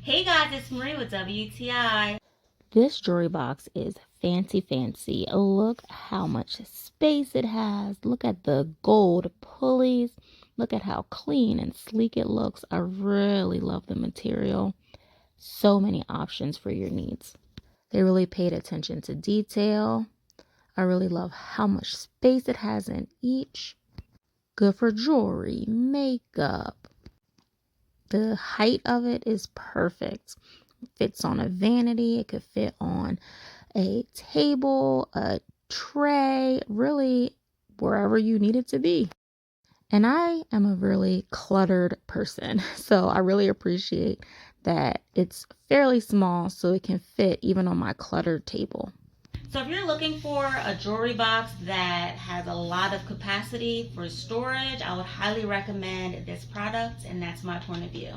Hey guys, it's Marie with WTI. This jewelry box is fancy. Look how much space it has. Look at the gold pulleys. Look at how clean and sleek it looks. I really love the material. So many options for your needs. They really paid attention to detail. I really love how much space it has in each. Good for jewelry, makeup. The height of it is perfect. Fits on a vanity. It could fit on a table, a tray, really wherever you need it to be. And I am a really cluttered person, so I really appreciate that it's fairly small so it can fit even on my cluttered table. So if you're looking for a jewelry box that has a lot of capacity for storage, I would highly recommend this product, and that's my point of view.